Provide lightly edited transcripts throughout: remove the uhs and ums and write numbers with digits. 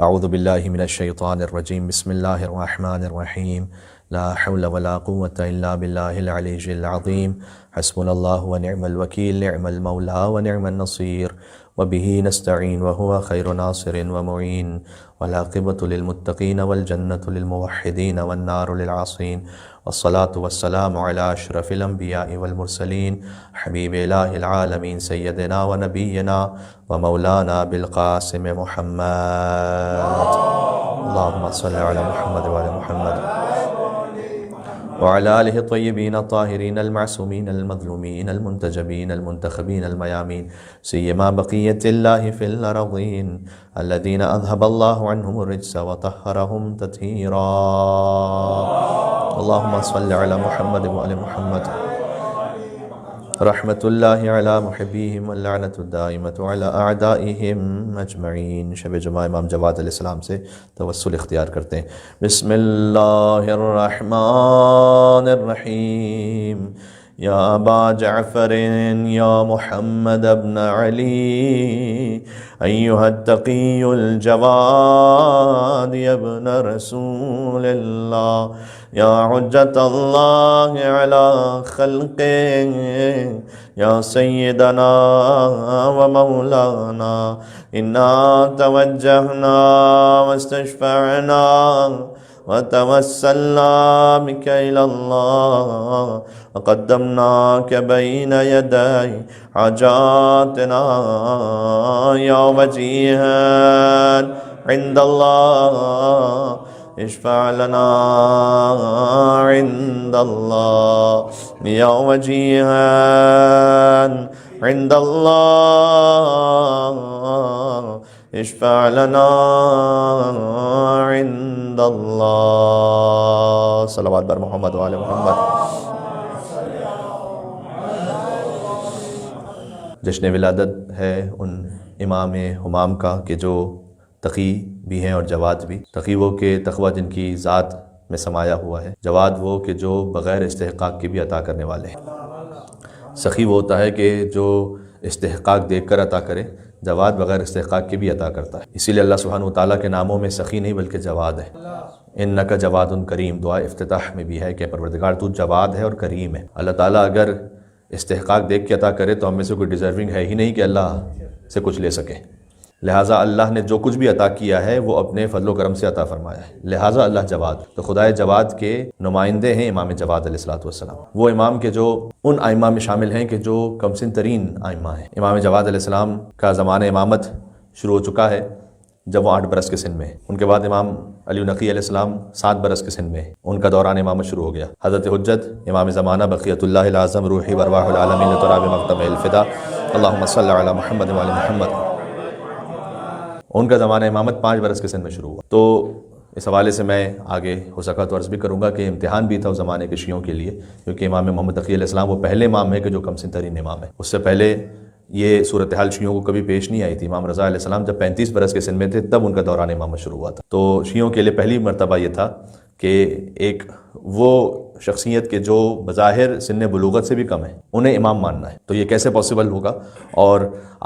اعوذ باللہ من الشیطان الرجیم بسم اللہ الرحمن الرحیم لا حول ولا قوة الا باللہ العلی العظیم حسبنا اللہ ونعم الوکیل نعم المولا ونعم النصیر وبہ نستعین وهو خیر ناصر ومعین والعاقبۃ للمتقین والجنۃ للموحدین والنار للعاصین والصلاة والسلام علی اشرف الانبیاء والمرسلین حبیب الہ العالمین سیدنا ونبینا ومولانا بالقاسم محمد اللہم صل علی محمد وعلی محمد وعلى آلہ الطیبین الطاہرین المعصومین المظلومین المنتجبین المنتخبین المیامین سیما بقیت اللہ فی الارضین الذین اذهب اللہ عنہم الرجس وطہرہم تطہیرا اللہم صل علی محمد وعلی محمد رحمت اللہ علی محبیہم واللعنت الدائمت علی اعدائہم اجمعین۔ شب جمعہ امام جواد علیہ السلام سے توسل اختیار کرتے ہیں۔ بسم اللہ الرحمن الرحیم یا ابا جعفر یا محمد ابن علی ایہا التقی الجواد یا ابن رسول اللہ یا حجت اللہ علی خلقہ یا سیدنا و مولانا انا توجہنا واستشفعنا وتوسلنا بك إلى الله وقدمناك بين يدي حاجاتنا يا وجيها عند الله اشفع لنا عند الله يا وجيها عند الله اشفع لنا عند اللہ۔ صلوات بر محمد وعلی محمد۔ جشن ولادت ہے ان امام ہمام کا کہ جو تقی بھی ہیں اور جواد بھی۔ تقی وہ کہ تقوی جن کی ذات میں سمایا ہوا ہے، جواد وہ کہ جو بغیر استحقاق کے بھی عطا کرنے والے ہیں۔ سخی وہ ہوتا ہے کہ جو استحقاق دیکھ کر عطا کرے، جواد بغیر استحقاق کے بھی عطا کرتا ہے۔ اسی لیے اللہ سبحانہ وتعالیٰ کے ناموں میں سخی نہیں بلکہ جواد ہے۔ انکا جواد کریم دعا افتتاح میں بھی ہے کہ پروردگار تو جواد ہے اور کریم ہے۔ اللہ تعالیٰ اگر استحقاق دیکھ کے عطا کرے تو ہم میں سے کوئی ڈیزرونگ ہے ہی نہیں کہ اللہ سے کچھ لے سکے، لہٰذا اللہ نے جو کچھ بھی عطا کیا ہے وہ اپنے فضل و کرم سے عطا فرمایا ہے، لہٰذا اللہ جواد۔ تو خدائے جواد کے نمائندے ہیں امام جواد علیہ السلام، وہ امام کے جو ان ائمہ میں شامل ہیں کہ جو کمسن ترین ائمہ ہیں۔ امام جواد علیہ السلام کا زمانہ امامت شروع ہو چکا ہے جب وہ 8 برس کے سن میں ہے۔ ان کے بعد امام علی نقی علیہ السلام 7 برس کے سن میں ہے، ان کا دوران امامت شروع ہو گیا۔ حضرت حجت امام زمانہ بقیت اللہ العظم روحی وارواح العالمین لتراب مقتم الفدا اللہم صل علی محمد وعلی محمد، ان کا زمانہ امامت 5 برس کے سن میں شروع ہوا۔ تو اس حوالے سے میں آگے ہو سکا تو عرض بھی کروں گا کہ امتحان بھی تھا اس زمانے کے شیعوں کے لیے، کیونکہ امام محمد تقی علیہ السلام وہ پہلے امام ہے کہ جو کم سن ترین امام ہے۔ اس سے پہلے یہ صورتحال شیعوں کو کبھی پیش نہیں آئی تھی۔ امام رضا علیہ السلام جب 35 برس کے سن میں تھے تب ان کا دوران امامت شروع ہوا تھا۔ تو شیعوں کے لیے پہلی مرتبہ یہ تھا کہ ایک وہ شخصیت کے جو بظاہر سن بلوغت سے بھی کم ہے انہیں امام ماننا ہے، تو یہ کیسے پاسبل ہوگا؟ اور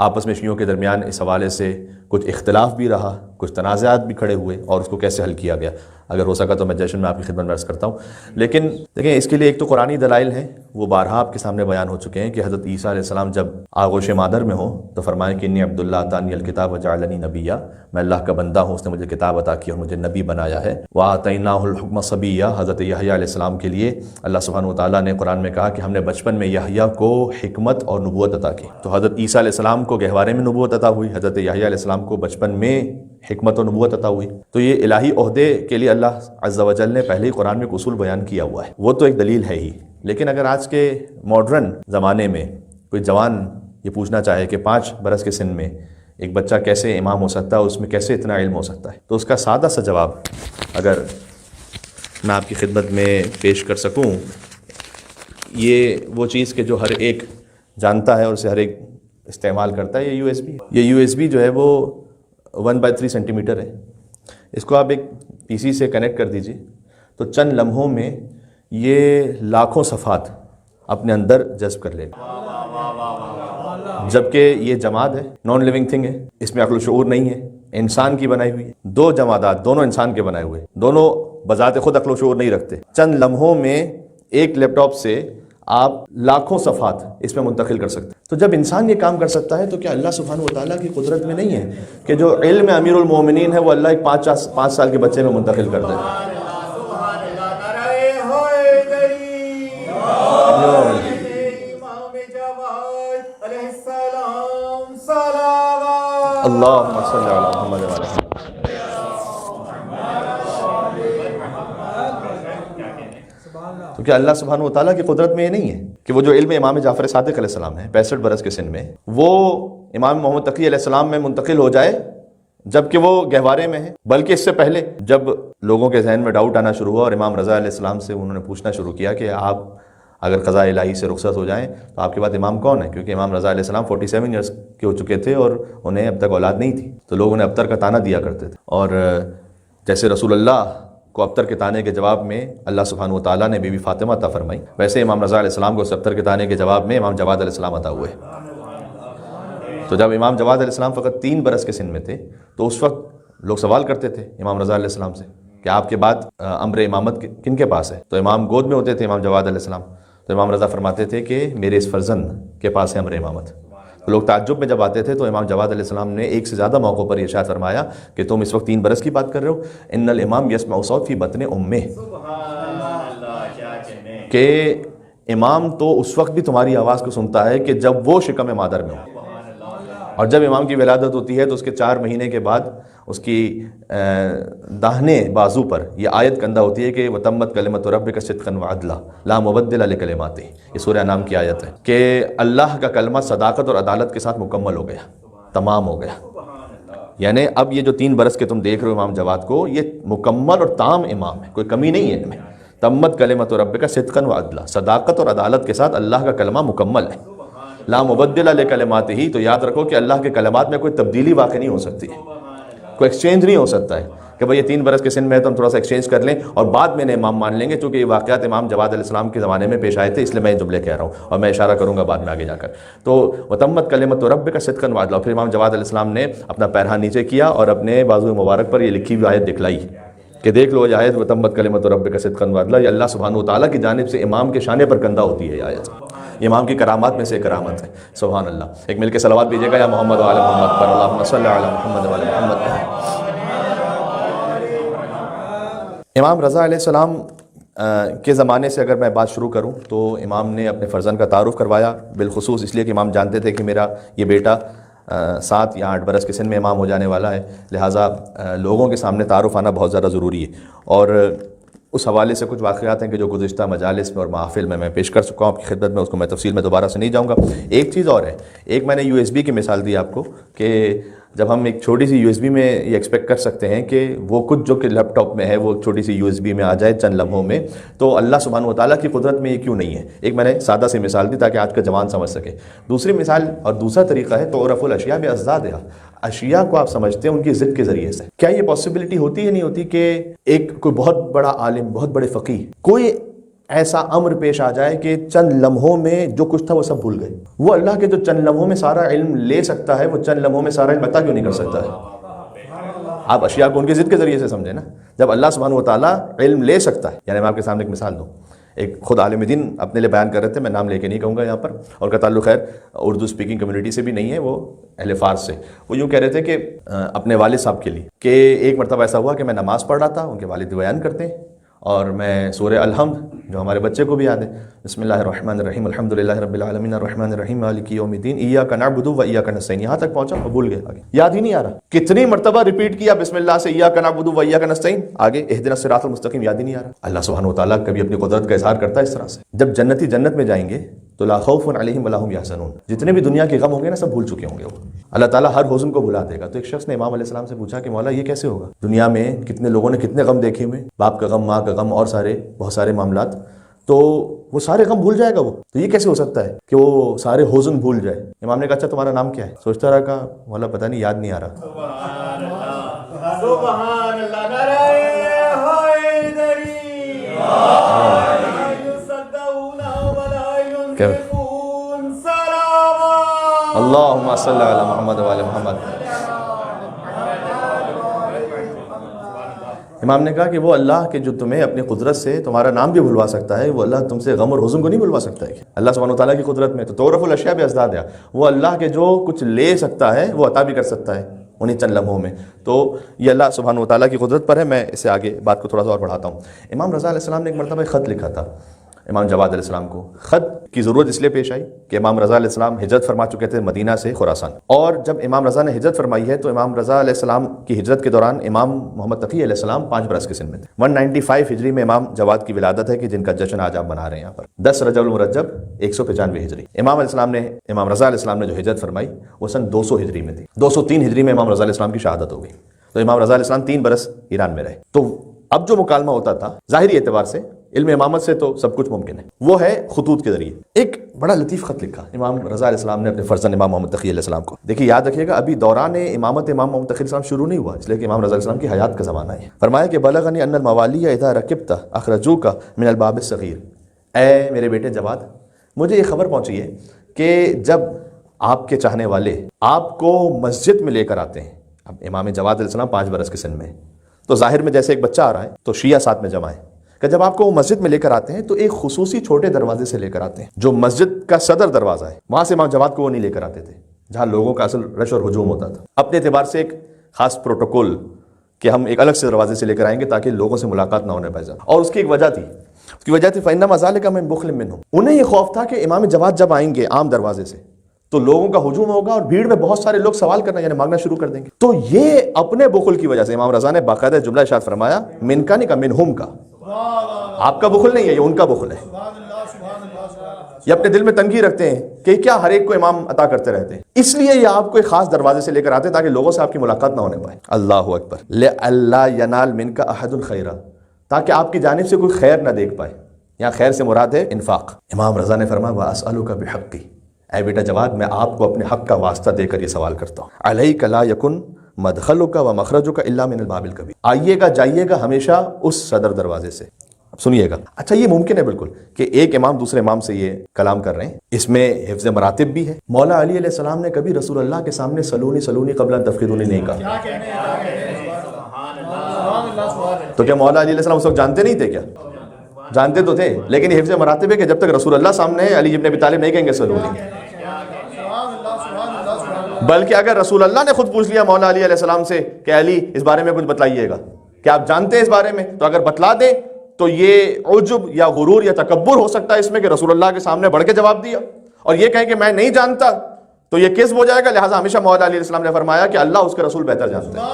آپس میں شیعوں کے درمیان اس حوالے سے کچھ اختلاف بھی رہا، کچھ تنازعات بھی کھڑے ہوئے، اور اس کو کیسے حل کیا گیا؟ اگر ہو سکا تو میں جشن میں آپ کی خدمت میں عرض کرتا ہوں۔ لیکن دیکھیں اس کے لیے ایک تو قرآنی دلائل ہیں، وہ بارہا آپ کے سامنے بیان ہو چکے ہیں کہ حضرت عیسیٰ علیہ السلام جب آغوش مادر میں ہوں تو فرمائیں کہ انی عبداللہ آتانی الکتاب وجعلنی نبیہ، میں اللہ کا بندہ ہوں، اس نے مجھے کتاب عطا کی اور مجھے نبی بنایا ہے۔ وآتیناہ الحکم صبیہ، حضرت یحییٰ علیہ السلام کے لیے اللہ سبحانہ وتعالیٰ نے قرآن میں کہا کہ ہم نے بچپن میں یحییٰ کو حکمت اور نبوت عطا کی۔ تو حضرت عیسیٰ علیہ السلام کو گہوارے میں نبوت عطا ہوئی، حضرت یحییٰ علیہ السلام کو بچپن میں حکمت و نبوت عطا ہوئی۔ تو یہ الہی عہدے کے لیے اللہ عز و جل نے پہلے ہی قرآن میں ایک اصول بیان کیا ہوا ہے، وہ تو ایک دلیل ہے ہی۔ لیکن اگر آج کے ماڈرن زمانے میں کوئی جوان یہ پوچھنا چاہے کہ 5 برس کے سن میں ایک بچہ کیسے امام ہو سکتا ہے، اس میں کیسے اتنا علم ہو سکتا ہے، تو اس کا سادہ سا جواب اگر میں آپ کی خدمت میں پیش کر سکوں، یہ وہ چیز کہ جو ہر ایک جانتا ہے اور اسے ہر ایک استعمال کرتا ہے، یہ یو ایس بی جو ہے وہ 1/3 سینٹی میٹر ہے۔ اس کو آپ ایک پی سی سے کنیکٹ کر دیجئے تو چند لمحوں میں یہ لاکھوں صفحات اپنے اندر جذب کر لے گا، جبکہ یہ جماد ہے، نان لیونگ تھنگ ہے، اس میں عقل و شعور نہیں ہے، انسان کی بنائی ہوئی ہے، دو جمادات دونوں انسان کے بنائے ہوئے، دونوں بذات خود عقل و شعور نہیں رکھتے، چند لمحوں میں ایک لیپ ٹاپ سے آپ لاکھوں صفحات اس میں منتقل کر سکتے ہیں۔ تو جب انسان یہ کام کر سکتا ہے تو کیا اللہ سبحانہ و تعالیٰ کی قدرت میں نہیں ہے کہ جو علم امیر المومنین ہے وہ اللہ ایک 5 سال کے بچے میں منتقل کر دے؟ اللہم صلی علی محمد وعلی محمد۔ تو کیا اللہ سبحانہ و تعالیٰ کی قدرت میں یہ نہیں ہے کہ وہ جو علم امام جعفر صادق علیہ السلام ہے 65 برس کے سن میں، وہ امام محمد تقی علیہ السلام میں منتقل ہو جائے جبکہ وہ گہوارے میں ہے؟ بلکہ اس سے پہلے جب لوگوں کے ذہن میں ڈاؤٹ آنا شروع ہوا اور امام رضا علیہ السلام سے انہوں نے پوچھنا شروع کیا کہ آپ اگر قضاء الہی سے رخصت ہو جائیں تو آپ کے بعد امام کون ہے؟ کیونکہ امام رضا علیہ السلام 47 ایئرس کے ہو چکے تھے اور انہیں اب تک اولاد نہیں تھی، تو لوگ انہیں ابتر کا تانا دیا کرتے تھے، اور جیسے رسول اللہ کو ابتر کے تانے کے جواب میں اللہ سبحانہ و تعالیٰ نے بی بی فاطمہ عطا فرمائی، ویسے امام رضا علیہ السلام کو اس ابتر کے تانے کے جواب میں امام جواد علیہ السلام عطا ہوئے۔ تو جب امام جواد علیہ السلام فقط 3 برس کے سن میں تھے تو اس وقت لوگ سوال کرتے تھے امام رضا علیہ السلام سے کہ آپ کے بعد امر امامت کن کے پاس ہے؟ تو امام گود میں ہوتے تھے امام جواد علیہ السلام، تو امام رضا فرماتے تھے کہ میرے اس فرزند کے پاس ہے امر امامت۔ تو لوگ تعجب میں جب آتے تھے تو امام جواد علیہ السلام نے ایک سے زیادہ موقعوں پر ارشاد فرمایا کہ تم اس وقت 3 برس کی بات کر رہے ہو، ان الامام یسمع صوت فی بطن امہ، کہ امام تو اس وقت بھی تمہاری آواز کو سنتا ہے کہ جب وہ شکم مادر میں ہو، اور جب امام کی ولادت ہوتی ہے تو اس کے 4 مہینے کے بعد اس کی داہنے بازو پر یہ آیت کندہ ہوتی ہے کہ وتمت کلمۃ ربک صدقا وعدلا لا مبدل لکلماتہ، یہ سورہ انعام کی آیت ہے کہ اللہ کا کلمہ صداقت اور عدالت کے ساتھ مکمل ہو گیا، تمام ہو گیا۔ یعنی اب یہ جو 3 برس کے تم دیکھ رہے ہو امام جواد کو، یہ مکمل اور تام امام ہے، کوئی کمی نہیں ہے ان میں۔ تمت کلمۃ ربک صدقا وعدلا، صداقت اور عدالت کے ساتھ اللہ کا کلمہ مکمل ہے۔ لا مبدل لکلماتہ، تو یاد رکھو کہ اللہ کے کلمات میں کوئی تبدیلی واقع نہیں ہو سکتی، کوئی ایکسچینج نہیں ہو سکتا ہے کہ بھئی یہ 3 برس کے سن میں ہے تو ہم تھوڑا سا ایکسچینج کر لیں اور بعد میں انہیں امام مان لیں گے، چونکہ یہ واقعات امام جواد علیہ السلام کے زمانے میں پیش آئے تھے، اس لیے میں یہ جملے کہہ رہا ہوں اور میں اشارہ کروں گا بعد میں آگے جا کر۔ تو وتمت کلمۃ ربک صدقا وعدلا، پھر امام جواد علیہ السلام نے اپنا پیرہن نیچے کیا اور اپنے بازو مبارک پر یہ لکھی ہوئی آیت دکھلائی کہ دیکھ لو یہ آیت وتمت کلمۃ ربک صدقا وعدلا، یہ اللہ سبحانہ و تعالیٰ کی جانب سے امام کے شانے پر کندہ ہوتی ہے یہ آیت، یہ امام کی کرامات میں سے کرامت ہے۔ سبحان اللہ۔ ایک مل کے صلوات بھیجیے گا یا محمد وعلی محمد پر، اللہم صلی علی محمد وعلی محمد۔ امام رضا علیہ السلام کے زمانے سے اگر میں بات شروع کروں تو امام نے اپنے فرزند کا تعارف کروایا، بالخصوص اس لیے کہ امام جانتے تھے کہ میرا یہ بیٹا 7 یا 8 برس کے سن میں امام ہو جانے والا ہے، لہٰذا لوگوں کے سامنے تعارف آنا بہت زیادہ ضروری ہے۔ اور اس حوالے سے کچھ واقعات ہیں کہ جو گزشتہ مجالس میں اور محافل میں پیش کر چکا ہوں آپ کی خدمت میں، اس کو میں تفصیل میں دوبارہ سے نہیں جاؤں گا۔ ایک چیز اور ہے، ایک میں نے USB کی مثال دی آپ کو کہ جب ہم ایک چھوٹی سی USB میں یہ ایکسپیکٹ کر سکتے ہیں کہ وہ کچھ جو کہ لیپ ٹاپ میں ہے وہ چھوٹی سی USB میں آ جائے چند لمحوں میں، تو اللہ سبحانہ و تعالیٰ کی قدرت میں یہ کیوں نہیں ہے؟ ایک میں نے سادہ سی مثال دی تاکہ آج کا جوان سمجھ سکے۔ دوسری مثال اور دوسرا طریقہ ہے تعرف الاشیاء باضدادها، اشیاء کو آپ سمجھتے ہیں ان کی ضد کے ذریعے سے۔ کیا یہ پاسبلٹی ہوتی ہے نہیں ہوتی کہ ایک کوئی بہت بڑا عالم، بہت بڑے فقیہ، کوئی ایسا امر پیش آ جائے کہ چند لمحوں میں جو کچھ تھا وہ سب بھول گئے؟ وہ اللہ کے جو چند لمحوں میں سارا علم لے سکتا ہے، وہ چند لمحوں میں سارا علم عطا کیوں نہیں کر سکتا ہے؟ آپ اشیاء کو ان کی ضد کے ذریعے سے سمجھیں نا۔ جب اللہ سبحانہ و تعالیٰ علم لے سکتا ہے، یعنی میں آپ کے سامنے ایک مثال دوں، ایک خود عالم دین اپنے لیے بیان کر رہے تھے، میں نام لے کے نہیں کہوں گا یہاں پر، اور کا تعلق خیر اردو سپیکنگ کمیونٹی سے بھی نہیں ہے، وہ اہل فارس سے۔ وہ یوں کہہ رہے تھے کہ اپنے والد صاحب کے لیے کہ ایک مرتبہ ایسا ہوا کہ میں نماز پڑھ رہا تھا، ان کے والد بیان کرتے ہیں، اور میں سورہ الحمد جو ہمارے بچے کو بھی یاد ہے، بسم اللہ الرحمن الرحیم الحمدللہ رب العالمین الرحمن الرحیم مالک یوم الدین ایاک نعبد و ایاک نستعین، یہاں تک پہنچا اور بھول گئے، آگے یاد ہی نہیں آ رہا۔ کتنی مرتبہ ریپیٹ کیا بسم اللہ سے ایاک نعبد و ایاک نستعین، آگے اہدنا الصراط المستقیم، یاد ہی نہیں آ رہا۔ اللہ سبحانہ و تعالیٰ کبھی اپنی قدرت کا اظہار کرتا ہے اس طرح سے، جب جنتی جنت میں جائیں گے تو لا خوف علیہم ولا هم یحزنون، جتنے بھی دنیا کے غم ہوں گے نا سب بھول چکے ہوں گے، وہ اللہ تعالیٰ ہر حزن کو بھلا دے گا۔ تو ایک شخص نے امام علیہ السلام سے پوچھا کہ مولا یہ کیسے ہوگا؟ دنیا میں کتنے لوگوں نے کتنے غم دیکھے ہوئے، باپ کا غم، ماں کا غم، اور بہت سارے معاملات، تو وہ سارے غم بھول جائے گا وہ، تو یہ کیسے ہو سکتا ہے کہ وہ سارے حزن بھول جائے؟ امام نے کہا اچھا تمہارا نام کیا ہے؟ سوچتا رہا، کہا مولا پتہ نہیں، یاد نہیں آ رہا۔ سبحان اللہ، نعرہ حیدری، اللہم صلی علی محمد وعلی محمد۔ امام نے کہا کہ وہ اللہ کہ جو تمہیں اپنی قدرت سے تمہارا نام بھی بھلوا سکتا ہے، وہ اللہ تم سے غم اور حزن کو نہیں بھلوا سکتا ہے کیا؟ اللہ سبحانہ و تعالیٰ کی قدرت میں تو تعرف الاشیاء بازدادها، وہ اللہ کے جو کچھ لے سکتا ہے وہ عطا بھی کر سکتا ہے انہیں چند لمحوں میں. تو یہ اللہ سبحانہ و تعالیٰ کی قدرت پر ہے. میں اسے آگے بات کو تھوڑا سا اور بڑھاتا ہوں. امام رضا علیہ السلام نے ایک مرتبہ ایک خط لکھا تھا امام جواد علیہ السلام کو. خط کی ضرورت اس لیے پیش آئی کہ امام رضا علیہ السلام ہجرت فرما چکے تھے مدینہ سے خراسان، اور جب امام رضا نے ہجرت فرمائی ہے تو امام رضا علیہ السلام کی ہجرت کے دوران امام محمد تقی علیہ السلام 5 برس کے سن میں تھے. 195 ہجری میں امام جواد کی ولادت ہے کہ جن کا جشن آج آپ منا رہے ہیں یہاں پر. 10 رجب المرجب 195 ہجری. امام رضا علیہ السلام نے جو ہجرت فرمائی وہ سن 200 ہجری میں تھی. 203 ہجری میں امام رضا علیہ السلام کی شہادت ہو گئی. تو امام رضا علیہ السلام 3 برس ایران میں رہے. تو اب جو مکالمہ ہوتا تھا ظاہری اعتبار سے علم امامت سے تو سب کچھ ممکن ہے، وہ ہے خطوط کے ذریعے. ایک بڑا لطیف خط لکھا امام رضا علیہ السلام نے اپنے فرزند امام محمد تقی علیہ السلام کو. دیکھیے یاد رکھیے گا ابھی دوران امامت امام محمد تقی علیہ السلام شروع نہیں ہوا، اس لیے کہ امام رضا علیہ السلام کی حیات کا زمانہ ہے. فرمایا کہ بلغنی ان الموالی اذا رکبت اخرجوک من الباب الصغیر. اے میرے بیٹے جواد، مجھے یہ خبر پہنچی ہے کہ جب آپ کے چاہنے والے آپ کو مسجد میں لے کر آتے ہیں. اب امام جواد علیہ السلام 5 برس کے سن میں، تو ظاہر میں جیسے ایک بچہ آ رہا ہے تو شیعہ ساتھ میں جمع ہے کہ جب آپ کو وہ مسجد میں لے کر آتے ہیں تو ایک خصوصی چھوٹے دروازے سے لے کر آتے ہیں جو مسجد کا صدر دروازہ ہے. وہاں سے امام جواد کو وہ نہیں لے کر آتے تھے جہاں لوگوں کا اصل رش اور ہجوم ہوتا تھا. اپنے اعتبار سے ایک خاص پروٹوکول کہ ہم ایک الگ سے دروازے سے لے کر آئیں گے تاکہ لوگوں سے ملاقات نہ ہونے پائے. اور اس کی ایک وجہ تھی، اس کی وجہ تھی فَإِنَّمَا ذَلِكَ مِن بُخْلٍ مِّنْهُمْ. انہیں یہ خوف تھا کہ امام جواد جب آئیں گے عام دروازے سے تو لوگوں کا ہجوم ہوگا اور بھیڑ میں بہت سارے لوگ سوال کرنا یعنی مانگنا شروع کر دیں گے. تو یہ اپنے بخل کی وجہ سے امام رضا نے باقاعدہ جملہ ارشاد فرمایا من کا نہیں کا منہم کا. آپ کا بخل نہیں ہے، یہ ان کا بخل ہے. یہ اپنے دل میں تنگی رکھتے ہیں کہ کیا ہر ایک کو امام عطا کرتے رہتے ہیں، اس لیے یہ آپ کو ایک خاص دروازے سے لے کر آتے ہیں تاکہ لوگوں سے آپ کی ملاقات نہ ہونے پائے. اللہ اکبر. لِأَلَّا يَنَالْ مِنْكَ أَحَدٌ خَيْرًا، تاکہ آپ کی جانب سے کوئی خیر نہ دیکھ پائے. یہاں خیر سے مراد ہے انفاق. امام رضا نے فرمایا وَأَسْأَلُكَ بِحَقِّ، اے بیٹا جواد میں آپ کو اپنے حق کا واسطہ دے کر یہ سوال کرتا ہوں. علیک لا یکن مدخلک و مخرجک الا من الباب الکبیر. آئیے گا جائیے گا ہمیشہ اس صدر دروازے سے. اب سنیے گا. اچھا یہ ممکن ہے بالکل کہ ایک امام دوسرے امام سے یہ کلام کر رہے ہیں، اس میں حفظ مراتب بھی ہے. مولا علی علیہ السلام نے کبھی رسول اللہ کے سامنے سلونی سلونی قبل ان تفقدونی نہیں کہا. تو کیا مولا علی علیہ السلام اس وقت جانتے نہیں تھے؟ کیا جانتے تو تھے، لیکن یہ حفظ مراتب ہے کہ جب تک رسول اللہ سامنے ہے علی ابن ابی طالب نہیں کہیں گے سلونی. بلکہ اگر رسول اللہ نے خود پوچھ لیا مولا علی علیہ السلام سے کہ علی اس بارے میں کچھ بتلائیے گا کہ آپ جانتے ہیں اس بارے میں، تو اگر بتلا دیں تو یہ عجب یا غرور یا تکبر ہو سکتا ہے اس میں کہ رسول اللہ کے سامنے بڑھ کے جواب دیا، اور یہ کہیں کہ میں نہیں جانتا تو یہ کذب ہو جائے گا. لہٰذا ہمیشہ مولا علی علیہ السلام نے فرمایا کہ اللہ اس کے رسول بہتر جانتے ہیں.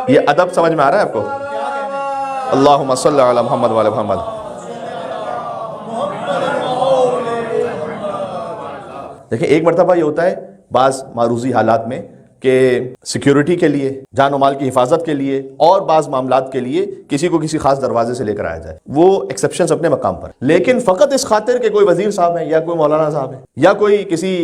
یہ ادب سمجھ میں آ رہا ہے آپ کو؟ اللہم صلی علی محمد وعلی محمد. دیکھیں ایک مرتبہ یہ ہوتا ہے بعض معروضی حالات میں کہ سیکیورٹی کے لیے، جان و مال کی حفاظت کے لیے اور بعض معاملات کے لیے کسی کو کسی خاص دروازے سے لے کر آیا جائے، وہ ایکسیپشنز اپنے مقام پر. لیکن فقط اس خاطر کہ کوئی وزیر صاحب ہیں یا کوئی مولانا صاحب ہیں یا کوئی کسی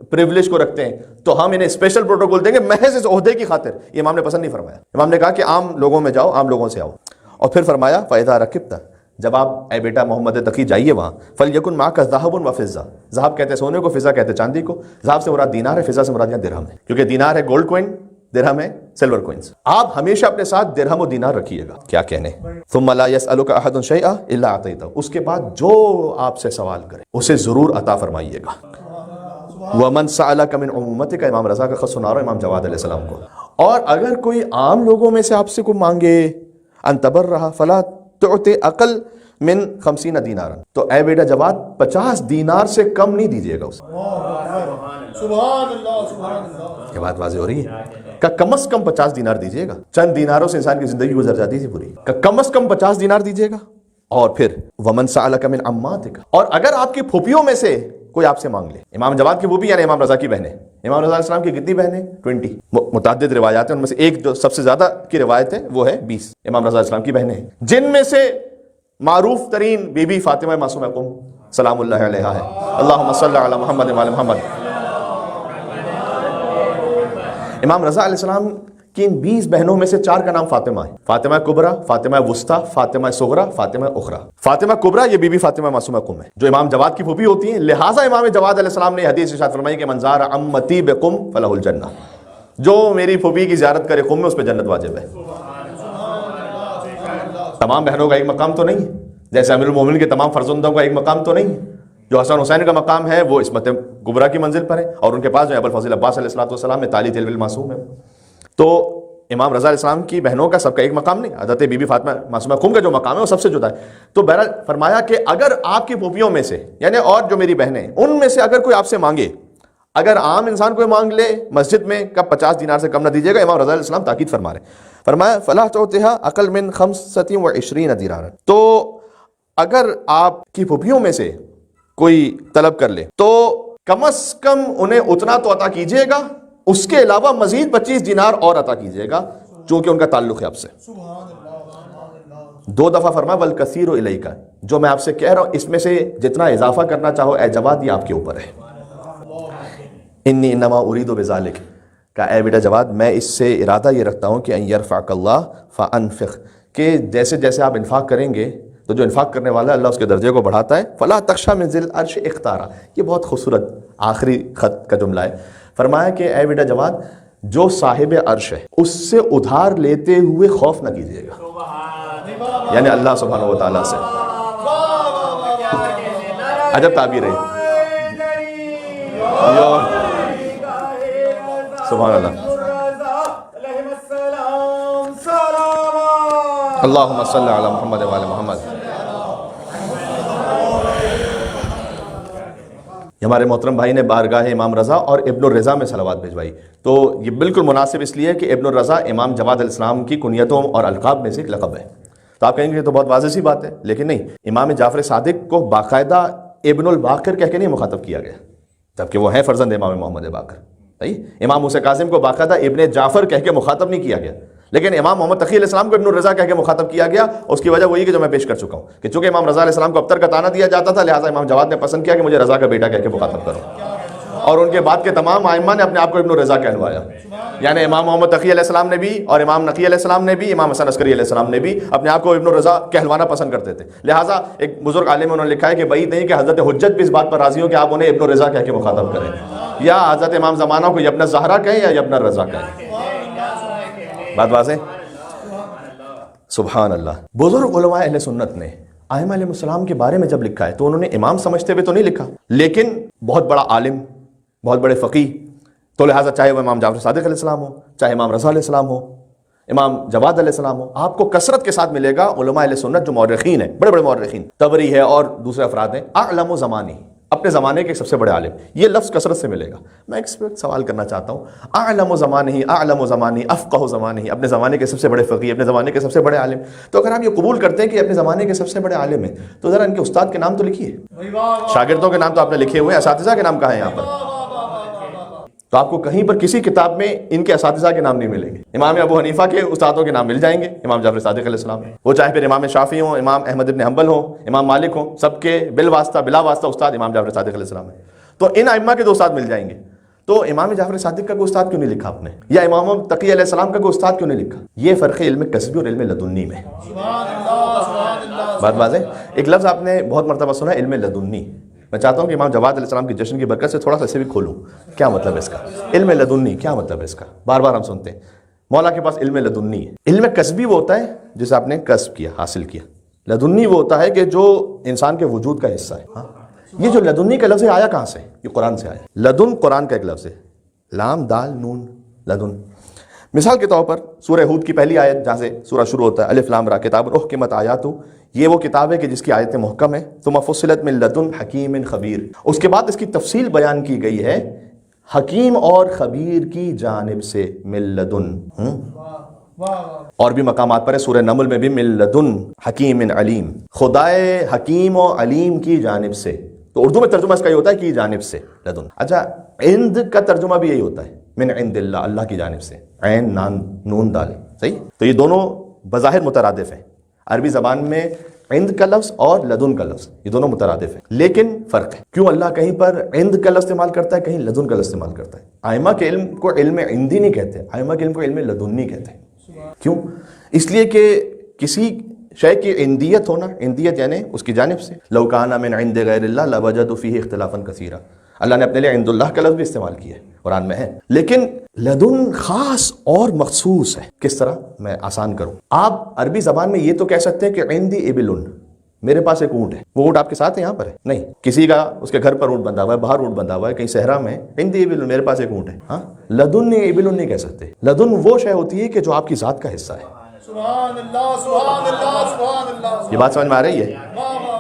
پریولیج کو رکھتے ہیں تو ہم انہیں اسپیشل پروٹوکول دیں گے محض اس عہدے کی خاطر. یہ امام نے پسند نہیں فرمایا. امام نے کہا کہ عام لوگوں میں جاؤ، عام لوگوں سے آؤ. اور پھر فرمایا فَإِذَا رَكِبْتَ، جب آپ اے بیٹا محمد تقی جائیے وہاں، فَلْيَكُنْ مَعَكَ ذَهَبٌ وَفِضَّةٌ، ذهب کہتے ہیں سونے کو، فضہ کہتے ہیں چاندی کو. ذهب سے مراد دینار ہے، فضہ سے مراد یہاں درہم ہے، کیونکہ دینار ہے گولڈ کوئن، درہم ہے سلور کوئنز. آپ ہمیشہ اپنے ساتھ درہم و دینار رکھیے گا. کیا کہنے ثُمَّ لَا يَسْأَلُكَ أَحَدٌ شَيْئًا إِلَّا أَعْطَيْتَهُ، اس کے بعد جو آپ سے سوال کرے اسے ضرور عطا فرمائیے گا. وَمَنْ سَأَلَكَ مِنْ عُمُومَتِكَ، امام رضا کا خط سنا رہا امام جواد علیہ السلام کو. اور اگر کوئی عام لوگوں میں سے آپ سے کوئی مانگے ان تبرہ فلا تعطِ اقل من 50 دینارا، تو اے بیٹا جواد 50 دینار سے کم نہیں دیجیے گا اسے. سبحان اللہ سبحان اللہ. یہ بات واضح ہو رہی ہے کہ کم از کم 50 دینار دیجیے گا. چند دیناروں سے انسان کی زندگی گزر جاتی تھی پوری. کہ کم از کم 50 دینار دیجیے گا. اور پھر ومن سألک من عماتک، اور اگر آپ کی پھوپھیوں میں سے کوئی آپ سے مانگ لے. امام جواد کی پھوپھی یعنی امام رضا کی بہنیں. امام رضا علیہ السلام کی کتنی بہنیں؟ 20. متعدد روایات ہیں، ان میں سے ایک جو سب سے زیادہ کی روایت ہے وہ ہے 20 امام رضا علیہ السلام کی بہنیں ہیں، جن میں سے معروف ترین بی بی فاطمہ معصومہ قم سلام اللہ علیہا ہے. اللہم صلی علی محمد وعلی محمد. امام رضا علیہ السلام کی ان 20 بہنوں میں سے 4 کا نام فاطمہ ہے. فاطمہ کبریٰ، فاطمہ وسطیٰ، فاطمہ صغریٰ، فاطمہ اخریٰ. فاطمہ کبریٰ یہ بی بی فاطمہ معصومہ قم ہے جو امام جواد کی پھوپھی ہوتی ہیں. لہٰذا امام جواد علیہ السلام نے حدیث ارشاد فرمائی کہ من زار عمتی بقم فلہ الجنہ، جو میری پھوپھی کی زیارت کرے قم میں اس پہ جنت واجب ہے. تمام بہنوں کا ایک مقام تو نہیں ہے، جیسے امیر المومنین کے تمام فرزندوں کا ایک مقام تو نہیں ہے. جو حسن حسین کا مقام ہے وہ عصمت کبریٰ کی منزل پر ہے، اور ان کے پاس جو ابو الفضل عباس علیہ السلام میں تعالی تلو المعصوم ہے. تو امام رضا علیہ السلام کی بہنوں کا سب کا ایک مقام نہیں، حضرت بی بی فاطمہ معصومہ قم کا جو مقام ہے وہ سب سے جدا ہے. تو بہرحال فرمایا کہ اگر آپ کی پھوپھیوں میں سے یعنی اور جو میری بہنیں ان میں سے اگر کوئی آپ سے مانگے، اگر عام انسان کوئی مانگ لے مسجد میں کب 50 دینار سے کم نہ دیجیے گا. امام رضا علیہ السلام تاکید فرما رہے ہیں، فرمایا فلا تعطها اقل من 25 دینارا. تو اگر آپ کی پھوپھیوں میں سے کوئی طلب کر لے تو کم از کم انہیں اتنا تو عطا کیجیے گا، اس کے علاوہ مزید 25 دینار اور عطا کیجیے گا چونکہ ان کا تعلق ہے آپ سے. 2 دفعہ فرمایا والکثیر الیک، جو میں آپ سے کہہ رہا ہوں اس میں سے جتنا اضافہ کرنا چاہو اے جواد یہ آپ کے اوپر ہے. انی انما ارید بذالک، کہ اے بیٹا جواد میں اس سے ارادہ یہ رکھتا ہوں کہ ان یرفعک اللہ فانفق، کہ جیسے جیسے آپ انفاق کریں گے تو جو انفاق کرنے والا ہے اللہ اس کے درجے کو بڑھاتا ہے. فلا تخشى من ذی العرش اختارا، یہ بہت خوبصورت آخری خط کا جملہ ہے. فرمایا کہ اے بیٹا جواد جو صاحب عرش ہے اس سے ادھار لیتے ہوئے خوف نہ کیجیے گا، یعنی اللہ سبحانہ و تعالیٰ سے. عجب تعبیر ہے، سبحان اللہ. اللہم صلی علی محمد وعلی محمد. ہمارے محترم بھائی نے بارگاہ امام رضا اور ابن الرضا میں صلوات بھیجوائی، تو یہ بالکل مناسب اس لیے کہ ابن الرضا امام جواد علیہ السلام کی کنیتوں اور القاب میں سے ایک لقب ہے. تو آپ کہیں گے تو بہت واضح سی بات ہے، لیکن نہیں، امام جعفر صادق کو باقاعدہ ابن الباقر کہہ کے نہیں مخاطب کیا گیا، جبکہ وہ ہیں فرزند امام محمد باقر. امام موسیٰ کاظم کو باقاعدہ ابن جعفر کہہ کے مخاطب نہیں کیا گیا، لیکن امام محمد تقی علیہ السلام کو ابن الرضا کہہ کے مخاطب کیا گیا. اس کی وجہ وہی کہ جو میں پیش کر چکا ہوں کہ چونکہ امام رضا علیہ السلام کو ابتر کا تانا دیا جاتا تھا، لہٰذا امام جواد نے پسند کیا کہ مجھے رضا کا بیٹا کہہ کے مخاطب کرو، اور ان کے بعد کے تمام ائمہ نے اپنے آپ کو ابن الرضا کہلوایا. یعنی امام محمد تقی علیہ السلام نے بھی، اور امام نقی علیہ السلام نے بھی، امام حسن عسکری علیہ السلام نے بھی اپنے آپ کو ابن الرضا کہلوانا پسند کرتے تھے. لہٰذا ایک بزرگ عالم انہوں نے لکھا ہے کہ بعید نہیں کہ حضرت حجت بھی اس بات پر راضی ہو کہ آپ انہیں ابن الرضا کہہ کے مخاطب کریں، یا حضرت امام زمانہ کو ابن الزہرا کہیں یا ابن الرضا کہیں. بات واضح؟ سبحان اللہ. بزرگ علماء اہل سنت نے ائمہ علیہ السلام کے بارے میں جب لکھا ہے تو انہوں نے امام سمجھتے ہوئے تو نہیں لکھا، لیکن بہت بڑا عالم، بہت بڑے فقیہ، تو لہٰذا چاہے وہ امام جعفر صادق علیہ السلام ہو، چاہے امام رضا علیہ السلام ہو، امام جواد علیہ السلام ہو، آپ کو کثرت کے ساتھ ملے گا علماء اہل سنت جو مورخین ہیں، بڑے بڑے مورخین، طبری ہے اور دوسرے افراد ہیں، اعلم زمانی، اپنے زمانے کے سب سے بڑے عالم، یہ لفظ کثرت سے ملے گا. میں ایک سوال کرنا چاہتا ہوں، اعلم زمانی افقہ زمانی، اپنے زمانے کے سب سے بڑے فقیہ، اپنے زمانے کے سب سے بڑے عالم. تو اگر آپ یہ قبول کرتے ہیں کہ اپنے زمانے کے سب سے بڑے عالم ہیں تو ذرا ان کے استاد کے نام تو لکھیے. شاگردوں کے نام تو آپ نے لکھے ہوئے ہیں، اساتذہ کے نام کہاں ہیں یہاں پر؟ تو آپ کو کہیں پر کسی کتاب میں ان کے اساتذہ کے نام نہیں ملیں گے. امام ابو حنیفہ کے استادوں کے نام مل جائیں گے، امام جعفر صادق علیہ السلام، وہ چاہے پھر امام شافعی ہوں، امام احمد ابن حنبل ہوں، امام مالک ہوں، سب کے بالواسطہ بلا واسطہ استاد امام جعفر صادق علیہ السلام ہے. تو ان ائمہ کے 2 استاد مل جائیں گے. تو امام جعفر صادق کا کوئی استاد کیوں نہیں لکھا آپ نے، یا امام تقی علیہ السلام کا کوئی استاد کیوں نہیں لکھا؟ یہ فرق ہے علم کسبی اور علم لدنی میں. بات واضح؟ ایک لفظ آپ نے بہت مرتبہ سنا، علم لدنی. میں چاہتا ہوں کہ امام جواد علیہ السلام کی جشن کی برکت سے تھوڑا سا اسے بھی کھولوں. کیا مطلب ہے اس کا؟ علم لدنی کیا مطلب ہے اس کا؟ بار بار ہم سنتے ہیں مولا کے پاس علم لدنی ہے. علم کسبی وہ ہوتا ہے جسے آپ نے کسب کیا، حاصل کیا. لدنی وہ ہوتا ہے کہ جو انسان کے وجود کا حصہ ہے. یہ جو لدنی کا لفظ ہے آیا کہاں سے؟ یہ قرآن سے آیا. لدن قرآن کا ایک لفظ ہے، لام دال نون لدن. مثال کے طور پر سورہ ہود کی پہلی آیت جہاں سے سورہ شروع ہوتا ہے، الف لام را کتاب احکمت آیاتہ، یہ وہ کتاب ہے کہ جس کی آیتیں محکم ہیں. ثم فصلت من لدن حکیم خبیر، اس کے بعد اس کی تفصیل بیان کی گئی ہے حکیم اور خبیر کی جانب سے. من لدن اور بھی مقامات پر ہے، سورہ نمل میں بھی من لدن حکیم علیم، خدائے حکیم و علیم کی جانب سے. تو اردو میں ترجمہ اس کا یہ ہوتا ہے کہ جانب سے لدن. اچھا عند کا ترجمہ بھی یہی ہوتا ہے، من عند اللہ، اللہ کی جانب سے، عین نون دال. صحیح؟ تو یہ دونوں بظاہر مترادف ہیں. عربی زبان میں عند کا لفظ اور لدن کا لفظ یہ دونوں مترادف ہیں، لیکن فرق ہے. کیوں اللہ کہیں پر عند کا لفظ استعمال کرتا ہے، کہیں لدن کا لفظ استعمال کرتا ہے؟ ائمہ کے علم کو علم عندی نہیں کہتے، ائمہ کے علم کو علم لدنی کہتے ہیں. کیوں؟ اس لیے کہ کسی شے کی عندیت ہونا، عندیت یعنی اس کی جانب سے. لو کان من عند غیر اللہ لوجدوا فیہ اختلافا کثیرا، اللہ نے اپنے لیے عند اللہ کا لفظ بھی استعمال کیا ہے، قرآن میں ہے، لیکن لدن خاص اور مخصوص ہے۔ کس طرح؟ میں آسان کروں، آپ عربی زبان میں یہ تو کہہ سکتے ہیں کہ عندی ابل، میرے پاس ایک اونٹ ہے، وہ اونٹ آپ کے ساتھ ہے، یہاں پر ہے نہیں، کسی کا اس کے گھر پر اونٹ بندھا ہوا ہے، باہر اونٹ بندھا ہوا ہے، کہیں صحرا میں، عندی ابل، میرے پاس ایک اونٹ ہے۔ ہاں، لدن ابل نہیں کہہ سکتے، لدن وہ شے ہوتی ہے کہ جو آپ کی ذات کا حصہ ہے۔ سبحان اللہ سبحان اللہ سبحان اللہ۔ یہ بات سمجھ میں آ رہی ہے؟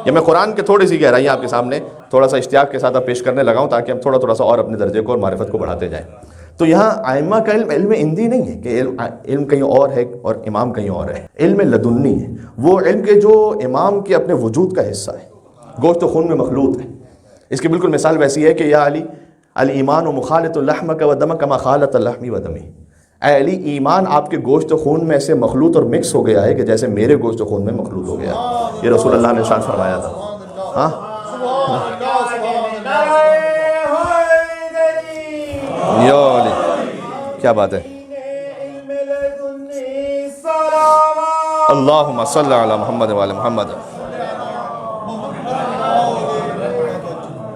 یہ میں قرآن کے تھوڑی سی گہرائیاں آپ کے سامنے تھوڑا سا اشتیاق کے ساتھ اب پیش کرنے لگا ہوں تاکہ ہم تھوڑا سا اور اپنے درجے کو اور معرفت کو بڑھاتے جائیں۔ تو یہاں ائمہ کا علم عندی نہیں ہے کہ علم کہیں اور ہے اور امام کہیں اور ہے، علم لدنی ہے، وہ علم کے جو امام کے اپنے وجود کا حصہ ہے، گوشت و خون میں مخلوط ہے۔ اس کی بالکل مثال ویسی ہے کہ یا علی الایمان مخالط لحمک و دمک کما خالط لحمی و دمی، اے علی ایمان آپ کے گوشت و خون میں سے مخلوط اور مکس ہو گیا ہے کہ جیسے میرے گوشت و خون میں مخلوط ہو گیا ہے۔ یہ رسول اللہ نے ارشاد فرمایا تھا۔ ہاں، کیا بات ہے، اللہم صلی علی محمد وعلی محمد۔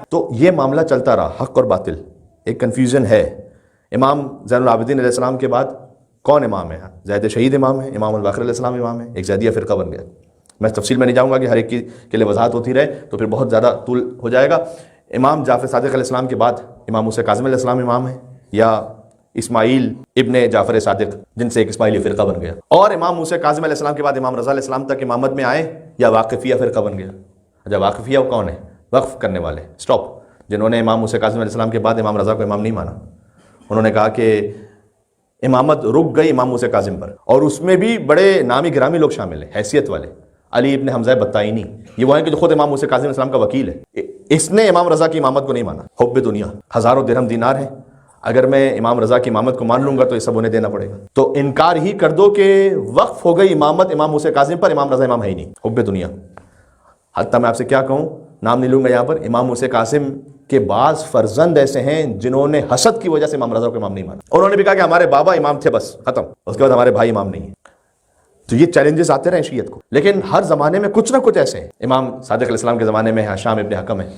تو یہ معاملہ چلتا رہا، حق اور باطل، ایک کنفیوژن ہے۔ امام زین العابدین علیہ السلام کے بعد کون امام ہے؟ زید شہید امام ہے، امام الباقر علیہ السلام امام ہے، ایک زیدیہ فرقہ بن گیا۔ میں تفصیل میں نہیں جاؤں گا کہ ہر ایک کے لیے وضاحت ہوتی رہے تو پھر بہت زیادہ طول ہو جائے گا۔ امام جعفر صادق علیہ السلام کے بعد امام موسیٰ کاظم علیہ السلام امام ہے، یا اسماعیل ابن جعفر صادق جن سے ایک اسماعیلی فرقہ بن گیا، اور امام موسیٰ کاظم علیہ السلام کے بعد امام رضا علیہ السلام تک امامت میں آئے، یا واقفیہ فرقہ بن گیا۔ اچھا، واقفیہ وہ کون ہے؟ وقف کرنے والے، اسٹاپ، جنہوں نے امام موسیٰ کاظم علیہ السلام کے بعد امام رضا کو امام نہیں مانا۔ انہوں نے کہا کہ امامت رک گئی امام موسیٰ کاظم پر، اور اس میں بھی بڑے نامی گرامی لوگ شامل ہیں، حیثیت والے۔ علی ابن حمزہ بطائینی، یہ وہ ہیں کہ جو خود امام موسیٰ کاظم علیہ السلام کا وکیل ہے، اس نے امام رضا کی امامت کو نہیں مانا۔ حب دنیا، ہزاروں درہم دینار ہیں، اگر میں امام رضا کی امامت کو مان لوں گا تو یہ سب انہیں دینا پڑے گا، تو انکار ہی کر دو کہ وقف ہو گئی امامت امام موسیٰ کاظم پر، امام رضا امام ہے ہی نہیں۔ حب دنیا، حتیٰ میں آپ سے کیا کہوں، نام نہیں لوں گا یہاں پر، امام موسیٰ کاظم کے بعض فرزند ایسے ہیں جنہوں نے حسد کی وجہ سے امام رضا کو امام نہیں مانا، انہوں نے بھی کہا کہ ہمارے بابا امام تھے، بس ختم، اس کے بعد ہمارے بھائی امام نہیں ہیں۔ تو یہ چیلنجز آتے رہے شیعت کو، لیکن ہر زمانے میں کچھ نہ کچھ ایسے ہیں۔ امام صادق علیہ السلام کے زمانے میں حشام ابن حکم ہے،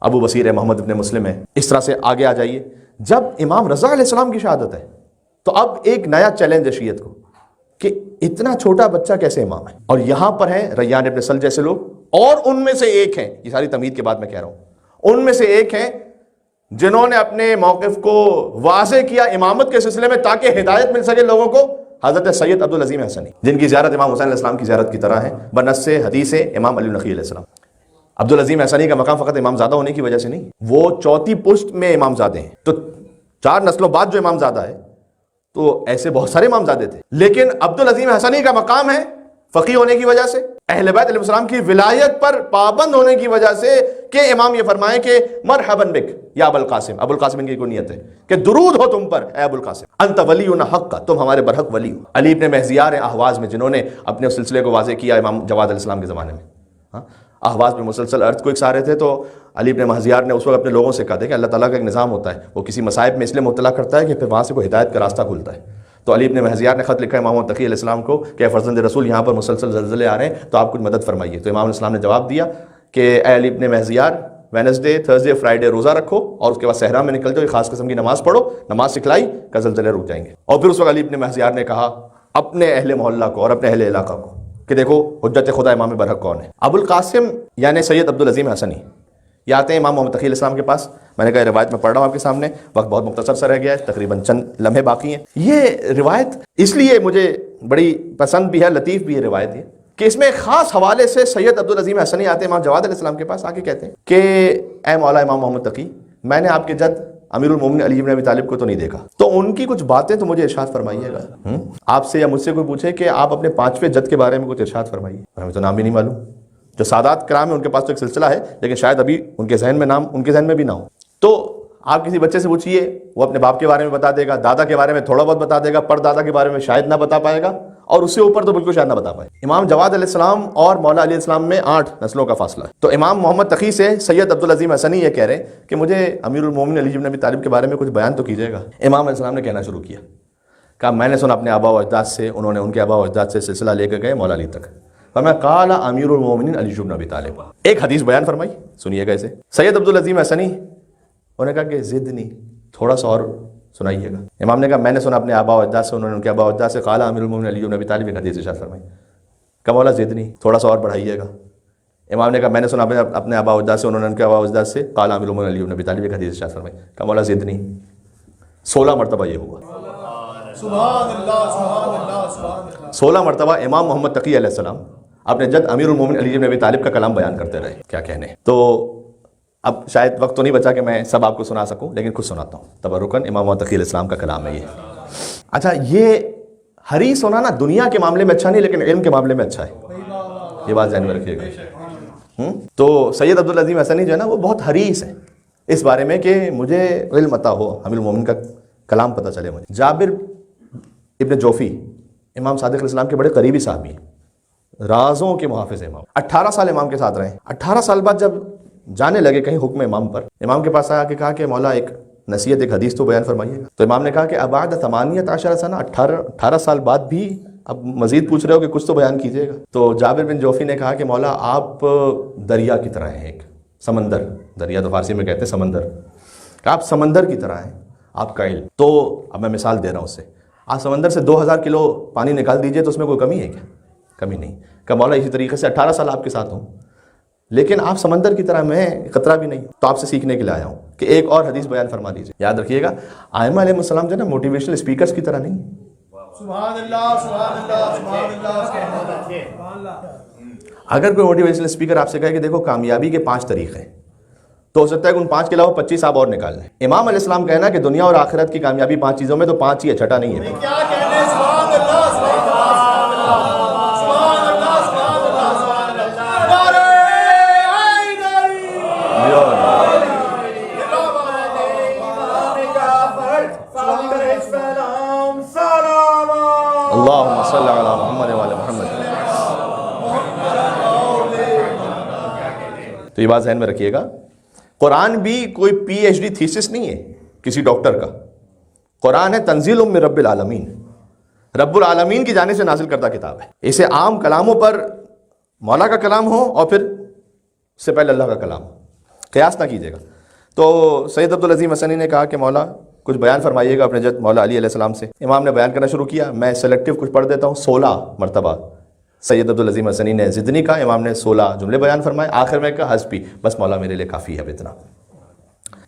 ابو بصیر ہے، محمد ابن مسلم ہے، اس طرح سے آگے آ جائیے۔ جب امام رضا علیہ السلام کی شہادت ہے تو اب ایک نیا چیلنج ہے شیعت کو کہ اتنا چھوٹا بچہ کیسے امام ہے، اور یہاں پر ہیں ریان ابن سل جیسے لوگ، اور ان میں سے ایک ہیں، یہ ساری تمہید کے بعد میں کہہ رہا ہوں، ان میں سے ایک ہیں جنہوں نے اپنے موقف کو واضح کیا امامت کے سلسلے میں تاکہ ہدایت مل سکے لوگوں کو، حضرت سید عبدالعظیم حسنی، جن کی زیارت امام حسین علیہ السلام کی زیارت کی طرح ہے بنص حدیث امام علی نقی علیہ السلام۔ عبدالعظیم حسنی کا مقام فقط امام زادہ ہونے کی وجہ سے نہیں، وہ چوتھی پشت میں امام زادے ہیں، تو 4 نسلوں بعد جو امام زادہ ہے، تو ایسے بہت سارے امام زادے تھے، لیکن عبدالعظیم حسنی کا مقام ہے فقی ہونے کی وجہ سے، اہل بیت علیہ السلام کی ولایت پر پابند ہونے کی وجہ سے، کہ امام یہ فرمائیں کہ مرحباً بک یا ابو القاسم، ابو القاسم ان کی کنیت ہے کہ درود ہو تم پر اے ابو القاسم، انت ولینا حقا، تم ہمارے برحق ولی ہو۔ علی ابن مہزیار ہیں اہواز میں، جنہوں نے اپنے سلسلے کو واضح کیا امام جواد علیہ السلام کے زمانے میں۔ اہواز میں مسلسل ارتھ کو ایک سارے تھے، تو علی ابن مہزیار نے اس وقت اپنے لوگوں سے کہا تھا کہ اللہ تعالیٰ کا ایک نظام ہوتا ہے، وہ کسی مصائب میں اس لیے مبتلا کرتا ہے کہ پھر وہاں سے کوئی ہدایت کا راستہ کھلتا ہے۔ تو علی ابن مہزیار نے خط لکھا امام تقی علیہ السلام کو کہ فرزند رسول یہاں پر مسلسل زلزلے آ رہے ہیں، تو آپ کچھ مدد فرمائیے۔ تو امام علیہ السلام نے جواب دیا کہ اے علی ابن مہزیار، وینسڈے، تھرسڈے، فرائیڈے روزہ رکھو، اور اس کے بعد صحرا میں نکل جاؤ، ایک خاص قسم کی نماز پڑھو، نماز سکھلائی کہ زلزلے رک جائیں گے۔ اور پھر اس وقت علی ابن مہزیار نے کہا اپنے اہل محلہ کو اور اپنے اہل علاقہ کو کہ دیکھو حجت خدا امام برحق کون ہے۔ ابو القاسم یعنی سید عبدالعظیم حسنی یہ آتے ہیں امام محمد تقی علیہ السلام کے پاس، میں نے کہا روایت میں پڑھ رہا ہوں آپ کے سامنے، وقت بہت مختصر سا رہ گیا ہے، تقریباً چند لمحے باقی ہیں۔ یہ روایت اس لیے مجھے بڑی پسند بھی ہے، لطیف بھی ہے روایت یہ، کہ اس میں خاص حوالے سے سید عبدالعظیم حسنی آتے ہیں امام جواد علیہ السلام کے پاس، آ کے کہتے ہیں کہ اے مولا امام محمد تقی، میں نے آپ کے جد امیر المومنین علی بن ابی طالب کو تو نہیں دیکھا، تو ان کی کچھ باتیں تو مجھے ارشاد فرمائیے گا۔ آپ سے یا مجھ سے کوئی پوچھے کہ آپ اپنے 5ویں جد کے بارے میں کچھ ارشاد فرمائیے، ہمیں تو نام بھی نہیں معلوم۔ جو سادات کرام ہیں ان کے پاس تو ایک سلسلہ ہے، لیکن شاید ابھی ان کے ذہن میں نام ان کے ذہن میں بھی نہ ہو۔ تو آپ کسی بچے سے پوچھیے، وہ اپنے باپ کے بارے میں بتا دے گا، دادا کے بارے میں تھوڑا بہت بتا دے گا، پر دادا کے بارے میں شاید نہ بتا پائے گا، اور اس سے اوپر تو بالکل شاید نہ بتا پائے۔ امام جواد علیہ السلام اور مولا علیہ السلام میں 8 نسلوں کا فاصلہ ہے۔ تو امام محمد تقی سے سید عبدالعظیم حسنی یہ کہہ رہے ہیں کہ مجھے امیر المومنین علی بن ابی طالب کے بارے میں کچھ بیان تو کیجیے گا۔ امام علیہ السلام نے کہنا شروع کیا، کہا میں نے سنا اپنے آبا و اجداد سے، انہوں نے ان کے آبا و اجداد سے سلسلہ لے کے گئے مولا علی تک، فرمایا قال امیر المومنین علی بن ابی طالب۔ ایک حدیث بیان فرمائی، سنیے گا اسے۔ سید عبدالعظیم حسنی انہوں نے کہا کہ ضد نہیں، تھوڑا سا اور سنائیے گا۔ امام نے کہا میں نے سنا اپنے آبا و اجداد سے، انہوں نے ان کے آبا و اجداد سے، قال امیر المومنین علی بن ابی طالب ایک حدیث ارشاد فرمائی۔ کہا مولا ضد نہیں، تھوڑا سا اور بڑھائیے گا۔ امام نے کہا میں نے سنا اپنے آبا و اجداد سے، انہوں نے ان کے آبا و اجداد سے، قال امیر المومنین علی بن ابی طالب ایک حدیث ارشاد فرمائی۔ کہا مولا ضد نہیں۔ 16 مرتبہ یہ ہوا، سبحان اللہ سبحان اللہ سبحان اللہ۔ 16 مرتبہ امام محمد تقی علیہ السلام اپنے جد امیر المومنین علی بن ابی طالب کا کلام بیان کرتے رہے، کیا کہنے۔ تو اب شاید وقت تو نہیں بچا کہ میں سب آپ کو سنا سکوں، لیکن کچھ سناتا ہوں تبرکاً، امام محمد تقی علیہ السلام کا کلام ہے یہ۔ اچھا، یہ حریص ہونا نا دنیا کے معاملے میں اچھا نہیں، لیکن علم کے معاملے میں اچھا ہے، یہ بات ذہن میں رکھیے گا۔ تو سید عبدالعظیم حسنی جو ہے نا وہ بہت حریص ہے اس بارے میں کہ مجھے علم عطا ہو، امیر المومنین کا کلام پتہ چلے مجھے۔ جابر ابن جوفی امام صادق علیہ السلام کے بڑے قریبی صحابی ہیں، رازوں کے محافظ امام، 18 سال امام کے ساتھ رہے۔ 18 سال بعد جب جانے لگے کہیں حکم امام پر، امام کے پاس آیا کہ کہا کہ مولا ایک نصیحت، ایک حدیث تو بیان فرمائیے گا۔ تو امام نے کہا کہ ابعد 18 سنہ، 18 سال بعد بھی اب مزید پوچھ رہے ہو کہ کچھ تو بیان کیجیے گا۔ تو جابر بن جوفی نے کہا کہ مولا آپ دریا کی طرح ہیں، ایک سمندر، دریا تو فارسی میں کہتے ہیں سمندر، کہ آپ سمندر کی طرح ہیں آپ کا علم۔ تو اب میں مثال دے رہا ہوں اس سے، آپ سمندر سے 2000 کلو پانی نکال دیجئے تو اس میں کوئی کمی ہے کیا؟ کمی نہیں۔ کہ مولا اسی طریقے سے 18 سال آپ کے ساتھ ہوں، لیکن آپ سمندر کی طرح، میں قطرہ بھی نہیں، تو آپ سے سیکھنے کے لیے آیا ہوں کہ ایک اور حدیث بیان فرما دیجیے۔ یاد رکھیے گا ائمہ علیہ السلام جو ہے نا موٹیویشنل اسپیکرز کی طرح نہیں، سبحان اللہ سبحان اللہ سبحان اللہ۔ اگر کوئی موٹیویشنل اسپیکر آپ سے کہے کہ دیکھو کامیابی کے 5 طریقے ہیں، تو ہو سکتا ہے کہ ان 5 کے علاوہ 25 آپ اور نکال لیں۔ امام علیہ السلام کہنا کہ دنیا اور آخرت کی کامیابی 5 چیزوں میں، تو 5 ہی ہے، چھٹا نہیں ہے۔ کیا کہنے، سبحان اللہ سبحان اللہ سبحان اللہ سبحان اللہ سبحان اللہ۔ نعرہ اللہم صلی علی محمد وعلی محمد۔ تو یہ بات ذہن میں رکھیے گا، قرآن بھی کوئی پی ایچ ڈی تھیسس نہیں ہے کسی ڈاکٹر کا، قرآن ہے تنزیل من رب العالمین، رب العالمین کی جانب سے نازل کردہ کتاب ہے۔ اسے عام کلاموں پر مولا کا کلام ہو اور پھر اس سے پہلے اللہ کا کلام ہو، قیاس نہ کیجیے گا۔ تو سید عبدالعظیم حسنی نے کہا کہ مولا کچھ بیان فرمائیے گا اپنے جد مولا علی علیہ السلام سے۔ امام نے بیان کرنا شروع کیا، میں سلیکٹیو کچھ پڑھ دیتا ہوں۔ 16 مرتبہ سید عبدالعظیم حسنی نے ضد نہیں کہا، امام نے 16 جملے بیان فرمائے، آخر میں کہا حسبی، بس مولا میرے لیے کافی ہے اب اتنا۔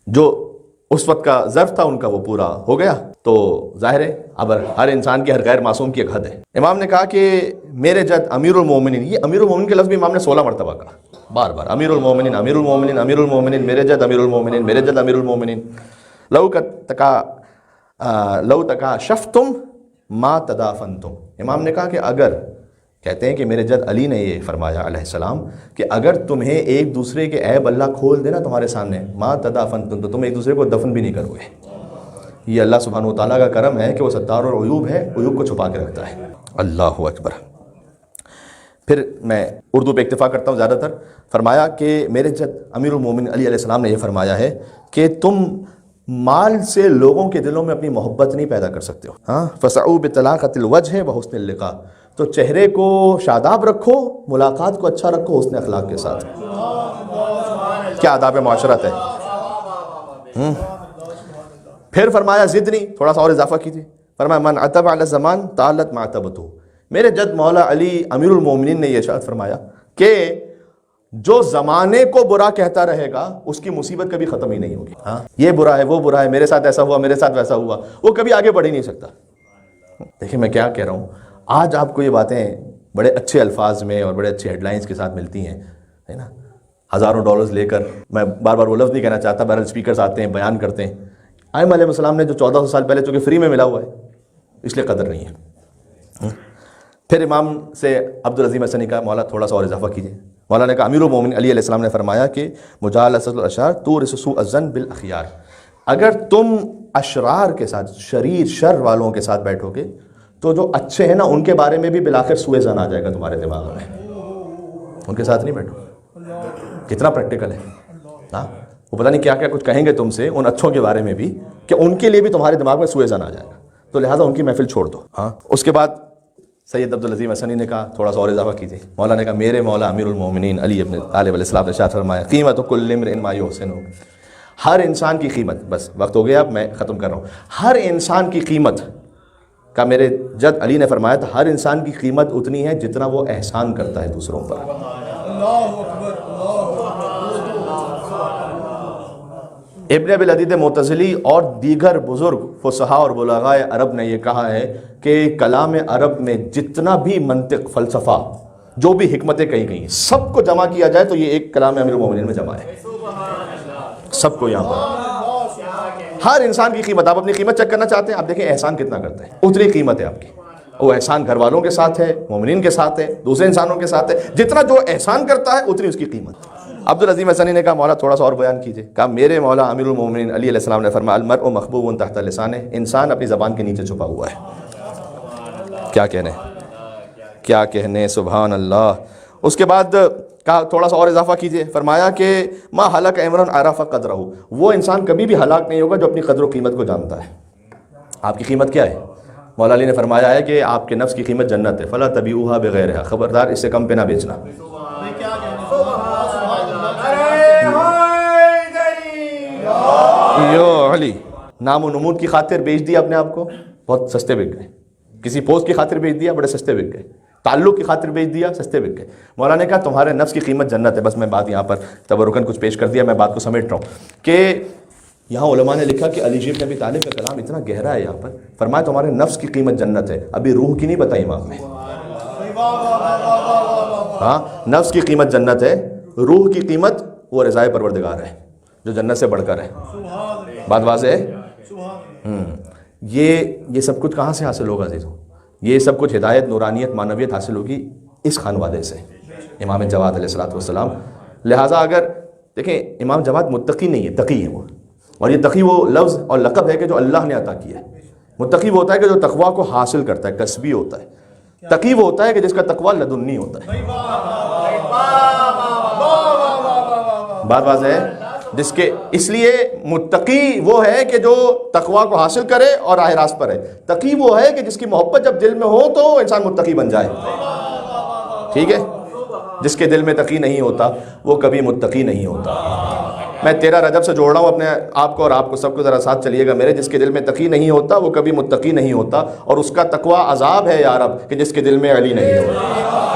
جو اس وقت کا ظرف تھا ان کا وہ پورا ہو گیا، تو ظاہر ہے اب ہر انسان کی، ہر غیر معصوم کی ایک حد ہے۔ امام نے کہا کہ میرے جد امیر المومنین، یہ امیر المومنین کے لفظ بھی امام نے 16 مرتبہ کہا، بار بار، امیر المومنین امیر المومنین امیر المومنین، میرے جد امیر المومنین میرے جد امیر المومنین، لو تکاشفتم ما تدافنتم۔ امام نے کہا کہ اگر، کہتے ہیں کہ میرے جد علی نے یہ فرمایا علیہ السلام کہ اگر تمہیں ایک دوسرے کے عیب اللہ کھول دینا تمہارے سامنے، ما تدافنتم، تو تم ایک دوسرے کو دفن بھی نہیں کرو گے۔ یہ اللہ سبحانہ و تعالیٰ کا کرم ہے کہ وہ ستار العیوب ہے، عیوب کو چھپا کے رکھتا ہے۔ اللہ اکبر۔ پھر میں اردو پہ اکتفا کرتا ہوں زیادہ تر۔ فرمایا کہ میرے جد امیر المومنین علی علیہ السلام نے یہ فرمایا ہے کہ تم مال سے لوگوں کے دلوں میں اپنی محبت نہیں پیدا کر سکتے ہو۔ ہاں، فَسَعُوا بِطَلَاقَةِ الْوَجْهِ وَحُسْنِ اللِّقَاءِ، تو چہرے کو شاداب رکھو، ملاقات کو اچھا رکھو حسن اخلاق کے ساتھ۔ کیا آداب معاشرت ہے۔ پھر فرمایا ضد نہیں، تھوڑا سا اور اضافہ کیجیے، فرمایا من عتب علی الزمان طالت معتبتہ۔ میرے جد مولا علی امیر المومنین نے یہ ارشاد فرمایا کہ جو زمانے کو برا کہتا رہے گا اس کی مصیبت کبھی ختم ہی نہیں ہوگی۔ ہاں، یہ برا ہے، وہ برا ہے، میرے ساتھ ایسا ہوا، میرے ساتھ ویسا ہوا، وہ کبھی آگے بڑھ ہی نہیں سکتا۔ دیکھیں میں کیا کہہ رہا ہوں، آج آپ کو یہ باتیں بڑے اچھے الفاظ میں اور بڑے اچھے ہیڈ لائنز کے ساتھ ملتی ہیں، ہے نا، ہزاروں ڈالرز لے کر، میں بار بار وہ لفظ نہیں کہنا چاہتا، بہرحال اسپیکرز آتے ہیں، بیان کرتے ہیں۔ ائمہ علیہ السلام نے جو 1400 سال پہلے چونکہ فری میں ملا ہوا ہے اس لیے قدر نہیں ہے۔ پھر امام سے عبدالعظیم حسنی کا مولا تھوڑا سا اور اضافہ کیجیے۔ مولا نے کہا امیر المومنین علی علیہ السلام نے فرمایا کہ مجالست الاشرار تورث سوء الظن بالاخیار، اگر تم اشرار کے ساتھ، شریر شر والوں کے ساتھ بیٹھو گے تو جو اچھے ہیں نا ان کے بارے میں بھی بالآخر سوء ظن آ جائے گا تمہارے دماغ میں، ان کے ساتھ نہیں بیٹھو۔ کتنا پریکٹیکل ہے، ہاں، وہ پتہ نہیں کیا کیا کچھ کہیں گے تم سے ان اچھوں کے بارے میں بھی کہ ان کے لیے بھی تمہارے دماغ میں سوء ظن آ جائے گا، تو لہٰذا ان کی محفل چھوڑ دو۔ ہاں، اس کے بعد سید عبدالعظیم حسنی نے کہا تھوڑا سا اور اضافہ کیجیے۔ مولا نے کہا میرے مولا امیر المومنین علی ابن طالب علیہ السلام نے ارشاد فرمایا قیمت کل امرئ ما یحسنہ، ہر انسان کی قیمت، بس وقت ہو گیا اب میں ختم کر رہا ہوں، ہر انسان کی قیمت کا میرے جد علی نے فرمایا تھا ہر انسان کی قیمت اتنی ہے جتنا وہ احسان کرتا ہے دوسروں پر۔ ابن ابی العدید معتزلی اور دیگر بزرگ فصحاء اور بلغاء عرب نے یہ کہا ہے کہ کلام عرب میں جتنا بھی منطق، فلسفہ، جو بھی حکمتیں کہی گئی سب کو جمع کیا جائے تو یہ ایک کلام امیر المومنین میں جمع ہے، سب کو یہاں پر۔ ہر انسان کی قیمت، آپ اپنی قیمت چیک کرنا چاہتے ہیں، آپ دیکھیں احسان کتنا کرتے ہیں، اتنی قیمت ہے آپ کی۔ وہ احسان گھر والوں کے ساتھ ہے، مومنین کے ساتھ ہے، دوسرے انسانوں کے ساتھ ہے، جتنا جو احسان کرتا ہے اتنی اس کی قیمت۔ عبدالعظیم حسنی نے کہا مولا تھوڑا سا اور بیان کیجئے۔ کہا میرے مولا امیر المومنین علی علیہ السلام نے فرمایا المرء مخبوء تحت لسانہ، انسان اپنی زبان کے نیچے چھپا ہوا ہے۔ کیا کہنے، کیا کہنے، سبحان اللہ۔ اس کے بعد کہا تھوڑا سا اور اضافہ کیجئے، فرمایا کہ ما ہلک امرؤ عرف قدرہ، وہ انسان کبھی بھی ہلاک نہیں ہوگا جو اپنی قدر و قیمت کو جانتا ہے۔ آپ کی قیمت کیا ہے؟ مولا علی نے فرمایا ہے کہ آپ کے نفس کی قیمت جنت ہے، فلا تبیعوها بغیرها، خبردار اس سے کم پہ نہ بیچنا۔ یو علی، نام و نمود کی خاطر بیچ دیا اپنے آپ کو، بہت سستے بک گئے۔ کسی پوسٹ کی خاطر بیچ دیا، بڑے سستے بک گئے۔ تعلق کی خاطر بیچ دیا، سستے بک گئے۔ مولا نے کہا تمہارے نفس کی قیمت جنت ہے۔ بس میں بات یہاں پر تبرکاً کچھ پیش کر دیا، میں بات کو سمیٹ رہا ہوں کہ یہاں علماء نے لکھا کہ علی بن ابی طالب کا کلام اتنا گہرا ہے، یہاں پر فرمایا تمہارے نفس کی قیمت جنت ہے، ابھی روح کی نہیں بتائی امام نے۔ ہاں، نفس کی قیمت جنت ہے، روح کی قیمت وہ رضائے پروردگار ہے جو جنت سے بڑھ کر ہے۔ بات واضح ہے؟ یہ سب کچھ کہاں سے حاصل ہوگا عزیزوں؟ یہ سب کچھ ہدایت، نورانیت، معنویت حاصل ہوگی اس خانوادے سے، امام جواد علیہ الصلوۃ والسلام۔ لہٰذا اگر دیکھیں امام جواد متقی نہیں ہے، تقی ہے وہ، اور یہ تقی وہ لفظ اور لقب ہے کہ جو اللہ نے عطا کیا ہے۔ متقی وہ ہوتا ہے کہ جو تقویٰ کو حاصل کرتا ہے، کسبی ہوتا ہے۔ تقی وہ ہوتا ہے کہ جس کا تقویٰ لدنی ہوتا ہے۔ بات واضح ہے؟ جس کے اس لیے متقی وہ ہے کہ جو تقویٰ کو حاصل کرے اور راہ راست پر ہے۔ تقی وہ ہے کہ جس کی محبت جب دل میں ہو تو انسان متقی بن جائے، ٹھیک ہے؟ جس کے دل میں تقی نہیں ہوتا وہ کبھی متقی نہیں ہوتا۔ میں 13 رجب سے جوڑ رہا ہوں اپنے آپ کو اور آپ کو سب کو، ذرا ساتھ چلیے گا میرے۔ جس کے دل میں تقی نہیں ہوتا وہ کبھی متقی نہیں ہوتا، اور اس کا تقویٰ عذاب ہے یا رب کہ جس کے دل میں علی نہیں ہوتا۔